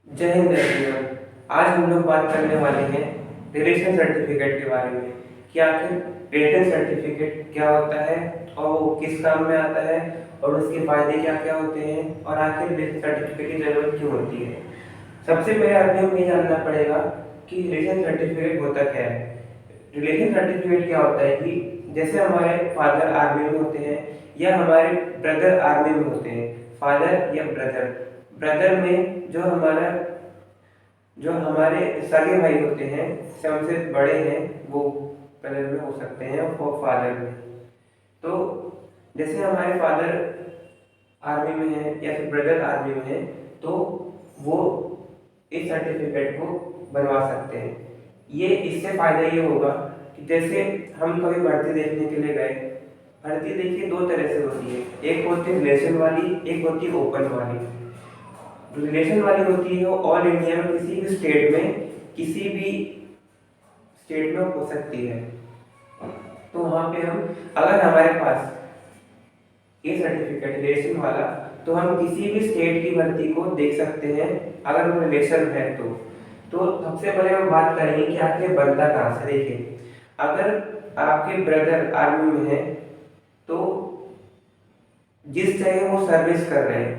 जय हिंद एवरीवन। आज हम लोग बात करने वाले हैं रिलेशन सर्टिफिकेट के बारे में कि आखिर रिलेशन सर्टिफिकेट क्या होता है और वो किस काम में आता है और उसके फायदे क्या क्या होते हैं और आखिर रिलेशन सर्टिफिकेट की ज़रूरत क्यों होती है। सबसे पहले अभी हमें ये जानना पड़ेगा कि रिलेशन सर्टिफिकेट होता क्या है। रिलेशन सर्टिफिकेट क्या होता है कि जैसे हमारे फादर आर्मी में होते हैं या हमारे ब्रदर आर्मी में होते हैं, फादर या ब्रदर। ब्रदर में जो हमारे सगे भाई होते हैं, जैसे हमसे बड़े हैं, वो ब्रदर में हो सकते हैं और वो फादर में। तो जैसे हमारे फादर आर्मी में है या फिर ब्रदर आर्मी में है, तो वो इस सर्टिफिकेट को बनवा सकते हैं। ये इससे फायदा ये होगा कि जैसे हम कभी भर्ती देखने के लिए गए। भर्ती देखिए दो तरह से होती है, एक होती है रिलेशन वाली, एक होती है ओपन वाली। रिलेशन वाली होती है वो ऑल इंडिया में किसी भी स्टेट में हो सकती है। तो वहाँ पे हम, अगर हमारे पास ये सर्टिफिकेट रिलेशन वाला, तो हम किसी भी स्टेट की भर्ती को देख सकते हैं अगर वो रिलेशन है तो सबसे पहले हम बात करेंगे कि आखिर बनता कहाँ से। देखिए, अगर आपके ब्रदर आर्मी में है तो जिस जगह वो सर्विस कर रहे हैं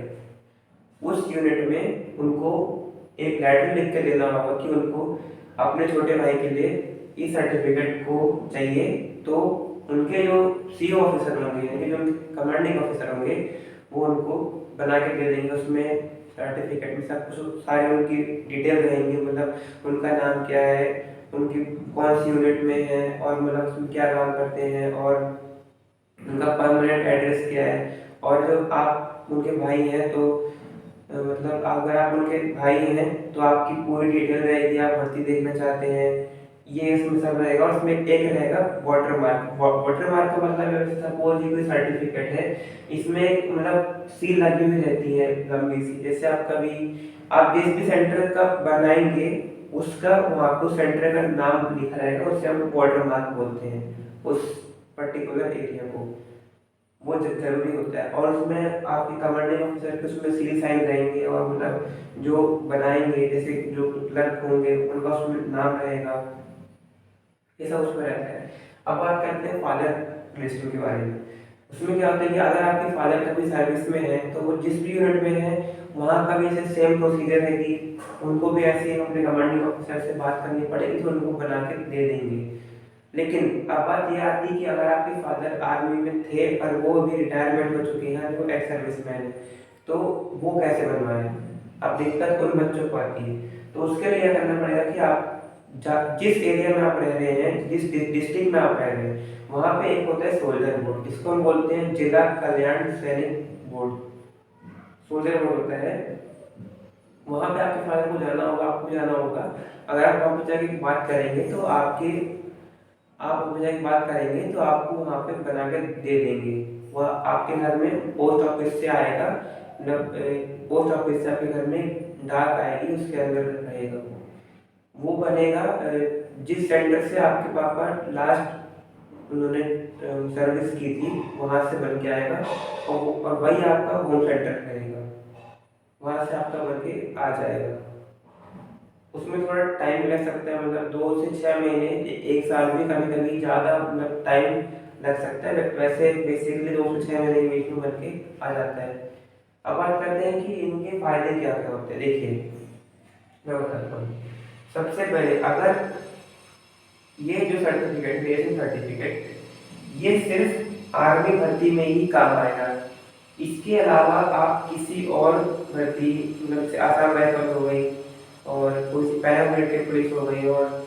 उस यूनिट में उनको एक लेटर लिख के देना होगा कि उनको अपने छोटे भाई के लिए इस सर्टिफिकेट को चाहिए। तो उनके जो सी ऑफिसर होंगे, यानी जो कमांडिंग ऑफिसर होंगे, वो उनको बना के दे देंगे। उसमें सर्टिफिकेट में सब कुछ सारे उनकी डिटेल रहेंगी, मतलब उनका नाम क्या है, उनकी कौन सी यूनिट में है और मतलब उसमें क्या काम करते हैं और उनका परमानेंट एड्रेस क्या है। और जो आप उनके भाई हैं तो मतलब अगर आप उनके भाई हैं तो आपकी पूरी डिटेल रहेगी, आप भर्ती देखना चाहते हैं, ये इसमें सब रहेगा। और उसमें एक रहेगा वाटर मार्क। वाटर मार्क का मतलब है, सपोज ये कोई सर्टिफिकेट है, इसमें मतलब सील लगी हुई रहती है लंबी सी। जैसे आप कभी आप जिस भी सेंटर का बनाएंगे उसका वहाँ को सेंटर का नाम लिखा रहेगा, उससे हम वाटर मार्क बोलते हैं उस पर्टिकुलर एरिया को। वो जरूरी होता है। और उसमें आपके कमांडिंग ऑफिसर के उसमें सील साइन रहेंगे और मतलब जो बनाएंगे, जैसे जो क्लर्क होंगे, उनका उसमें नाम रहेगा, ये सब उसमें रहता है। अब बात करते हैं फादर रिलेशन के बारे में। उसमें क्या होता है कि अगर आपके फादर कभी सर्विस में है तो वो जिस भी यूनिट में है वहाँ का भी ऐसे सेम प्रोसीजर है कि उनको भी ऐसे ही अपने कमांडिंग ऑफिसर से बात करनी पड़ेगी, तो उनको बना के दे देंगे। लेकिन अब बात ये आती है कि अगर आपके फादर आर्मी में थे पर वो अभी रिटायरमेंट हो चुके हैं, जो एक्स सर्विसमैन है, तो वो कैसे बनवाएं। अब दिक्कत उन बच्चों को आती है। तो उसके लिए क्या करना पड़ेगा कि आप जिस एरिया में आप रह रहे हैं, जिस डिस्ट्रिक्ट में आप रह रहे हैं, वहाँ पे एक होता है सोल्जर बोर्ड, जिसको हम बोलते हैं जिला कल्याण सैनिक बोर्ड। सोल्जर बोर्ड होता है, वहाँ पे आपके फादर को जाना होगा, आपको जाना होगा। अगर आप वहाँ पे जाके बात करेंगे तो आप मुझे एक बात करेंगे तो आपको वहाँ पे बना के दे देंगे। वह आपके घर में पोस्ट ऑफिस से आएगा, पोस्ट ऑफिस से आपके घर में डाक आएगी, उसके अंदर रहेगा वो बनेगा। जिस सेंटर से आपके पापा लास्ट उन्होंने सर्विस की थी वहाँ से बन के आएगा और वही आपका होम सेंटर रहेगा, वहाँ से आपका बन के आ जाएगा। उसमें थोड़ा टाइम लग सकता है, मतलब 2 से 6 महीने, एक साल भी कभी कभी ज़्यादा मतलब टाइम लग सकता है। वैसे बेसिकली 2 से 6 महीने के बीच में बन के आ जाता है। अब बात करते हैं कि इनके फायदे क्या क्या होते हैं। देखिए, मैं बताता हूँ। सबसे पहले, अगर ये जो सर्टिफिकेट, रिलेशन सर्टिफिकेट, ये सिर्फ आर्मी भर्ती में ही काम आएगा। इसके अलावा आप किसी और भर्ती, मतलब जैसे आसाम राइफल हो गई और कोई सी पैरामिलिट्री पुलिस हो गई और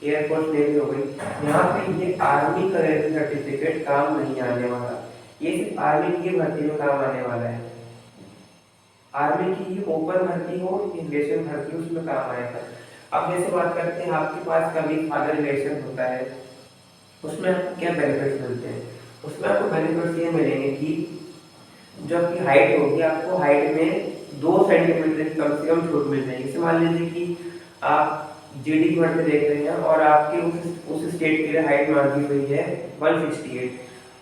एयरफोर्स नेवी हो गई, यहाँ पे ये आर्मी का सर्टिफिकेट काम नहीं आने वाला। ये सिर्फ आर्मी की भर्ती में काम आने वाला है। आर्मी की ही ओपन भर्ती हो, रिलेशन भर्ती, उसमें काम आएगा। अब जैसे बात करते हैं, आपके पास कभी फादर रिलेशन होता है, उसमें आपको क्या बेनिफिट्स मिलते हैं। उसमें आपको बेनिफिट्स ये मिलेंगे कि जो आपकी हाइट होगी, आपको हाइट में 2 सेंटीमीटर की कम से कम छूट मिल जाएगी। जैसे मान लीजिए कि आप जीडी की भर्ती देख रहे हैं और आपकी उस स्टेट के लिए हाइट मांगी हुई है 168,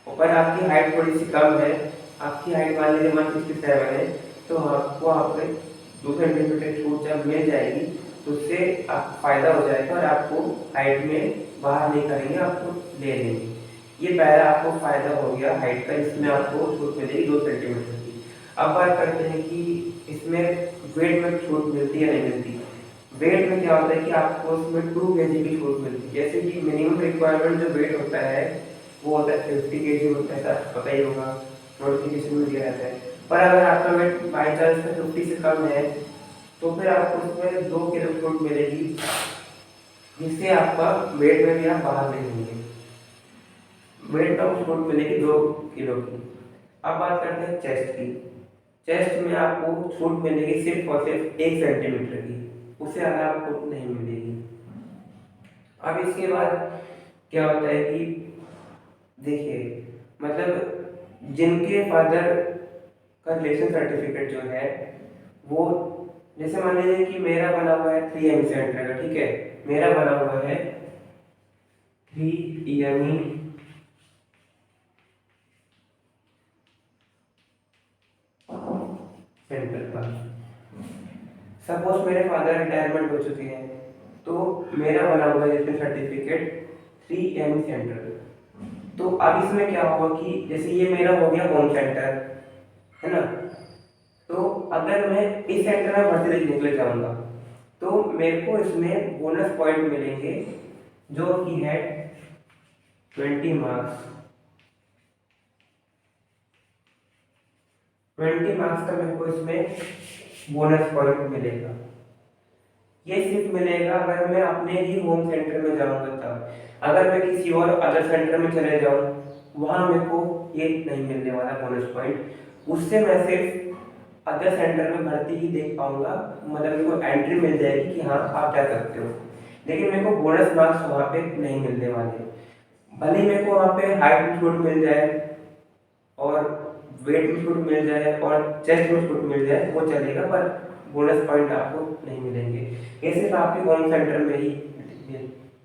पर आपकी हाइट थोड़ी सी कम है, आपकी हाइट मान लीजिए 167 है, तो आपको वहाँ पे 2 सेंटीमीटर छूट जब मिल जाएगी तो उससे आपको फ़ायदा हो जाएगा और आपको हाइट में बाहर नहीं करेंगे, आपको ले लेंगे। ये पहला आपको फ़ायदा हो गया हाइट का, इसमें आपको छूट मिलेगी 2 सेंटीमीटर की। अब बात करते हैं कि इसमें वेट में छूट मिलती है या नहीं मिलती। वेट में क्या होता है कि आपको उसमें 2 केजी की छूट मिलती है। जैसे कि मिनिमम रिक्वायरमेंट जो वेट होता है वो होता है 50 केजी होता है, ऐसा पता ही होगा, नोटिफिकेशन में दिया रहता है। पर अगर आपका वेट बाई चांस 50 से कम है तो फिर आपको उसमें 2 किलो छूट मिलेगी, जिससे आपका वेट में भी आप बाहर नहीं होंगे। वेट में छूट मिलेगी 2 किलो की। अब बात करते हैं चेस्ट की। चेस्ट में आपको छूट मिलेगी सिर्फ और सिर्फ 1 सेंटीमीटर की, उससे ज़्यादा आपको नहीं मिलेगी। अब इसके बाद क्या होता है कि देखिए, मतलब जिनके फादर का रिलेशन सर्टिफिकेट जो है वो, जैसे मान लीजिए कि मेरा बना हुआ है 3 सेंटर का, ठीक है, मेरा बना हुआ है 3 सेंटर का। सपोज मेरे फादर रिटायरमेंट हो चुके हैं तो मेरा बना हुआ है रिलेशन सर्टिफिकेट 3 सेंटर। तो अब इसमें क्या होगा कि जैसे ये मेरा हो गया होम सेंटर, है ना, तो अगर मैं इस सेंटर में भर्ती देखने के लिए जाऊंगा तो मेरे को इसमें बोनस पॉइंट मिलेंगे जो कि है 20 मार्क्स। 20 मार्क्स का मेरे को इसमें बोनस पॉइंट मिलेगा। ये सिर्फ मिलेगा अगर मैं अपने ही होम सेंटर में जाऊंगा तब। अगर मैं किसी और अदर सेंटर में चले जाऊं वहां मेरे को ये नहीं मिलने वाला बोनस पॉइंट। उससे मैं सिर्फ अदर सेंटर में भर्ती ही देख पाऊंगा, मतलब मेरे को एंट्री मिल जाएगी कि हाँ आप जा सकते हो, लेकिन मेरे को बोनस मार्क्स वहाँ पे नहीं मिलने वाले। भले ही मेरे को वहाँ पे हाइट में छूट मिल जाए और वेट में छूट मिल जाए और चेस्ट में छूट मिल जाए वो चलेगा, पर बोनस पॉइंट आपको नहीं मिलेंगे। ये सिर्फ आपके होम सेंटर में ही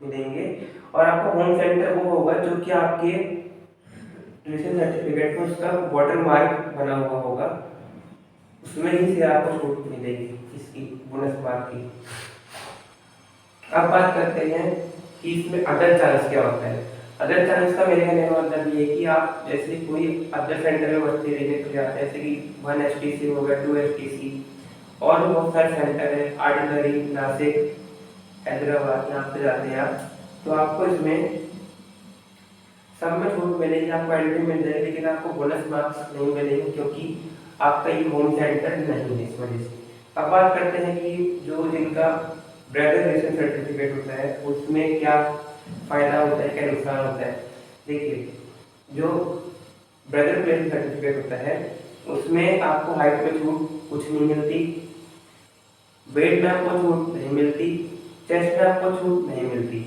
मिलेंगे। और आपका होम सेंटर वो होगा जो कि आपके रिलेशन सर्टिफिकेट में उसका वाटर मार्क बना हुआ होगा, उसमें ही से आपको छूट मिलेगी इसकी बोनस मार्क की। अब बात करते हैं कि इसमें अदर चांस क्या होता है। अदर चांस का मेरे कहने का मतलब ये है कि आप जैसे कोई अदर सेंटर में भर्ती लेने के लिए आते हैं, जैसे कि 1 STC हो गया, 2 STC और भी बहुत सारे सेंटर है, आर्डिनरी, नासिक, हैदराबाद, यहाँ पे जाते हैं आप, तो आपको इसमें सब में छूट मिलेगी, आपको एंट्री मिल जाएगी, लेकिन आपको बोनस मार्क्स नहीं मिलेंगे क्योंकि आपका ये होम सेंटर नहीं है इस वजह से। अब बात करते हैं कि जो जिनका ब्रदर रिलेशन सर्टिफिकेट होता है उसमें क्या फायदा होता है, क्या नुकसान होता है। देखिए, जो ब्रदर रिलेशन सर्टिफिकेट होता है उसमें आपको हाइट में छूट कुछ नहीं मिलती, वेट में आपको छूट नहीं मिलती, चेस्ट में आपको छूट नहीं मिलती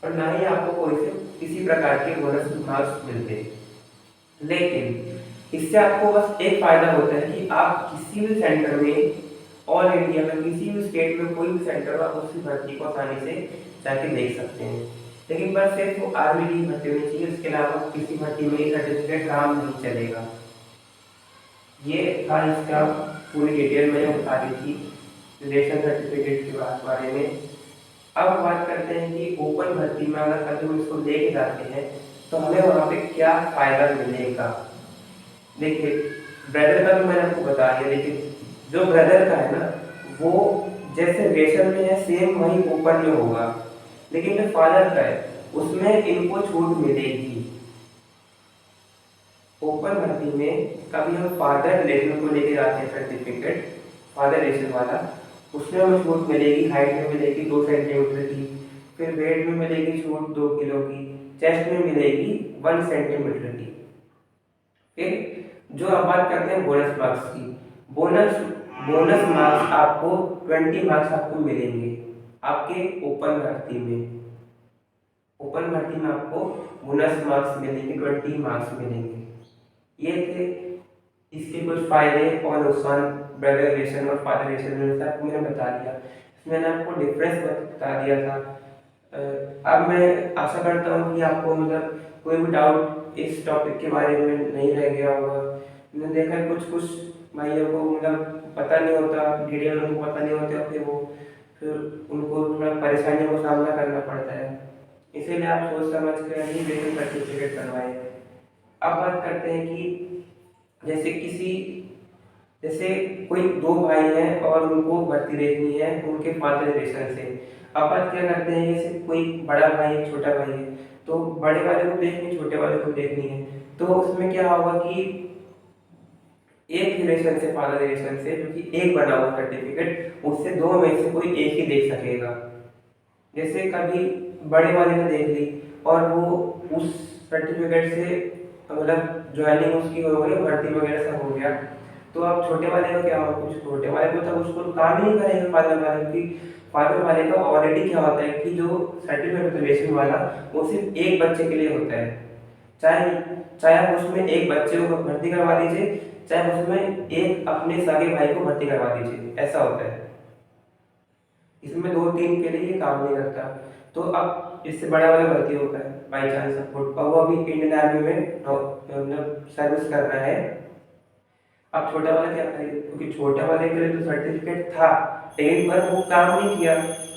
और ना ही आपको कोई से किसी प्रकार के बोनस मार्क्स मिलते। लेकिन इससे आपको बस एक फायदा होता है कि आप किसी भी सेंटर में, ऑल इंडिया में किसी भी स्टेट में कोई भी सेंटर हो, आप उसकी भर्ती को आसानी से जाके देख सकते हैं। लेकिन बस सिर्फ आर्मी की भर्ती होनी चाहिए, उसके अलावा किसी भर्ती में सर्टिफिकेट काम नहीं चलेगा। ये था इसका पूरी डिटेल मैंने बता दी थी रिलेशन सर्टिफिकेट के बारे में। अब बात करते हैं कि ओपन भर्ती में अगर कभी हम इसको लेके जाते हैं तो हमें वहाँ पे क्या फायदा मिलेगा। देखिए, ब्रदर का तो मैंने आपको बता दिया, लेकिन जो ब्रदर का है ना वो जैसे रिलेशन में है सेम वही ओपन में होगा, लेकिन जो फादर का है उसमें इनको छूट मिलेगी। ओपन भर्ती में कभी हम फादर रिलेशन को लेके जाते हैं सर्टिफिकेट, फादर रिलेशन वाला, उसमें हमें छूट मिलेगी, हाइट में मिलेगी 2 सेंटीमीटर की, फिर वेट में मिलेगी छूट 2 किलो की, चेस्ट में मिलेगी 1 सेंटीमीटर की। फिर जो अब बात करते हैं बोनस मार्क्स की, बोनस बोनस मार्क्स आपको 20 मार्क्स आपको मिलेंगे आपके ओपन भर्ती में। ओपन भर्ती में आपको बोनस मार्क्स मिलेंगे, 20 मार्क्स मिलेंगे। ये थे इसके कुछ फायदे और नुकसान ब्रदर रिलेशन और फादर रिलेशन में, आपको मैंने बता दिया, मैंने आपको डिफरेंस बता दिया था। अब मैं आशा करता हूँ कि आपको मतलब कोई भी डाउट इस टॉपिक के बारे में नहीं रह गया होगा। मैंने देखा कुछ कुछ भाइयों को मतलब पता नहीं होता, डिटेल उनको पता नहीं होता, फिर उनको थोड़ा परेशानियों का सामना करना पड़ता है। इसीलिए आप सोच समझ कर ही वेतन सर्टिफिकेट बनवाएं। अब बात करते हैं कि जैसे कोई दो भाई हैं और उनको भर्ती देखनी है उनके फादर रिलेशन से। अब बात क्या करते हैं, जैसे कोई बड़ा भाई है, छोटा भाई है, तो बड़े वाले को देखनी, छोटे वाले को देखनी है, तो उसमें क्या होगा कि एक रिलेशन से, फादर रिलेशन से, जो कि एक बना हुआ सर्टिफिकेट, उससे दो में से कोई एक ही देख सकेगा। जैसे कभी बड़े वाले ने देख ली और वो उस सर्टिफिकेट से मतलब ज्वाइनिंग उसकी हो गई, भर्ती वगैरह सब हो गया, तो अब छोटे वाले का क्या होगा, कुछ छोटे वाले को तब उसको काम नहीं करेगा फादर वाले की। फादर वाले का ऑलरेडी क्या होता है कि जो सर्टिफिकेट रिलेशन वाला वो सिर्फ एक बच्चे के लिए होता है। चाहे चाहे आप उसमें एक बच्चे को भर्ती करवा दीजिए, चाहे उसमें एक अपने सगे भाई को भर्ती करवा दीजिए, ऐसा होता है। इसमें दो तीन के लिए ये काम नहीं करता। तो अब इससे बड़ा वाला भर्ती होता है बाई चांस सपोर्ट, और वो अभी इंडियन आर्मी में मतलब सर्विस कर रहा है। अब छोटा वाला क्या करेगा, क्योंकि छोटे वाले के लिए तो सर्टिफिकेट था, लेकिन पर वो काम नहीं किया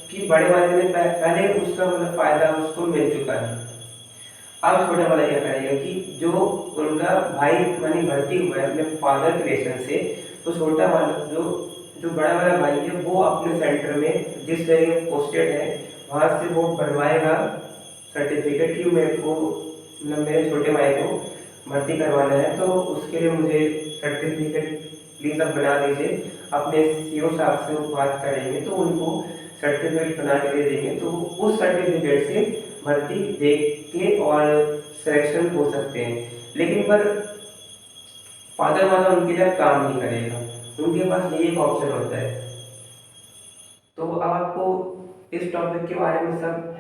कि बड़े वाले ने पहले उसका मतलब फायदा उसको मिल चुका है। अब छोटे वाला क्या करेगा कि जो उनका भाई मानी भर्ती हुआ है अपने फादर के रिलेशन से, तो छोटा वाला जो जो बड़ा वाला भाई है वो अपने सेंटर में जिस जगह पोस्टेड है वहाँ से वो बनवाएगा सर्टिफिकेट कि मेरे को मतलब मेरे छोटे भाई को भर्ती करवाना है, तो उसके लिए मुझे सर्टिफिकेट प्लीज़ आप बना दीजिए। अपने सीओ साहब से वो बात करेंगे तो उनको सर्टिफिकेट बना के दे देंगे, तो उस सर्टिफिकेट से भर्ती देख के और सिलेक्शन हो सकते हैं। लेकिन पर फादर वाला उनके लिए काम नहीं करेगा, उनके पास यही एक ऑप्शन होता है। तो अब आपको इस टॉपिक के बारे में सब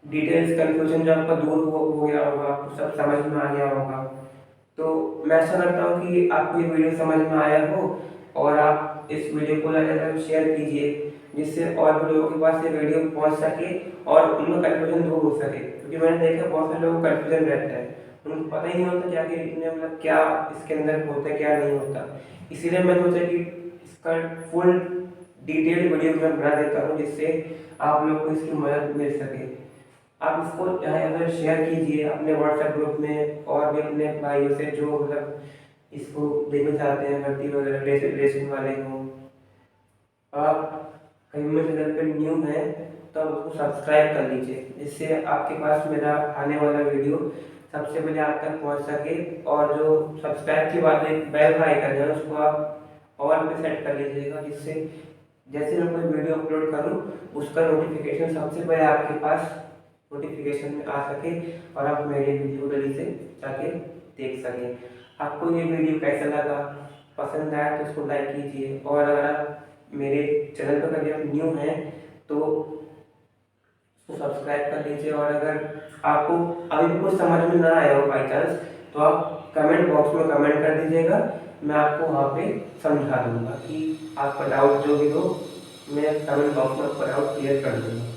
डिटेल्स कन्फ्यूजन जो आपका दूर हो गया होगा, आपको सब समझ में आ गया होगा। तो मैं ऐसा करता हूँ कि आपको ये वीडियो समझ में आया हो और आप इस वीडियो को ज़्यादा से ज़्यादा शेयर कीजिए, जिससे और भी लोगों के पास ये वीडियो पहुँच सके और उनका कन्फ्यूजन दूर हो सके। क्योंकि मैंने देखा बहुत सारे लोगों को कन्फ्यूजन रहता है, उनको पता ही नहीं होता क्या कि इनमें मतलब क्या इसके अंदर होता है क्या नहीं होता। इसीलिए मैं सोचा कि इसका फुल डिटेल्ड वीडियो मैं बना देता हूँ, जिससे आप लोग को इसकी मदद मिल सके। आप इसको चाहे अगर शेयर कीजिए अपने व्हाट्सएप ग्रुप में और भी अपने भाइयों से जो मतलब इसको देखना चाहते हैं, भर्ती वगैरह रेसिंग वाले हों। आप कहीं में चैनल पर न्यू हैं तो आप उसको सब्सक्राइब कर लीजिए, जिससे आपके पास मेरा आने वाला वीडियो सबसे पहले आप तक पहुंच सके। और जो सब्सक्राइब के बाद एक बेल का आइकन है उसको आप ऑल पे सेट कर लीजिएगा, जिससे जैसे मैं कोई वीडियो अपलोड करूं उसका नोटिफिकेशन सबसे पहले आपके पास नोटिफिकेशन में आ सके और आप मेरे वीडियो जल्दी से जाके देख सकें। आपको ये वीडियो कैसा लगा, पसंद आया तो उसको लाइक कीजिए, और अगर आप मेरे चैनल पर कभी आप न्यू हैं तो उसको सब्सक्राइब कर लीजिए। और अगर आपको अभी भी कुछ समझ में ना आया हो बाई चांस, तो आप कमेंट बॉक्स में कमेंट कर दीजिएगा, मैं आपको वहाँ पे समझा दूँगा कि आपका डाउट जो भी हो, मैं कमेंट बॉक्स में आपका डाउट क्लियर कर दूँगा।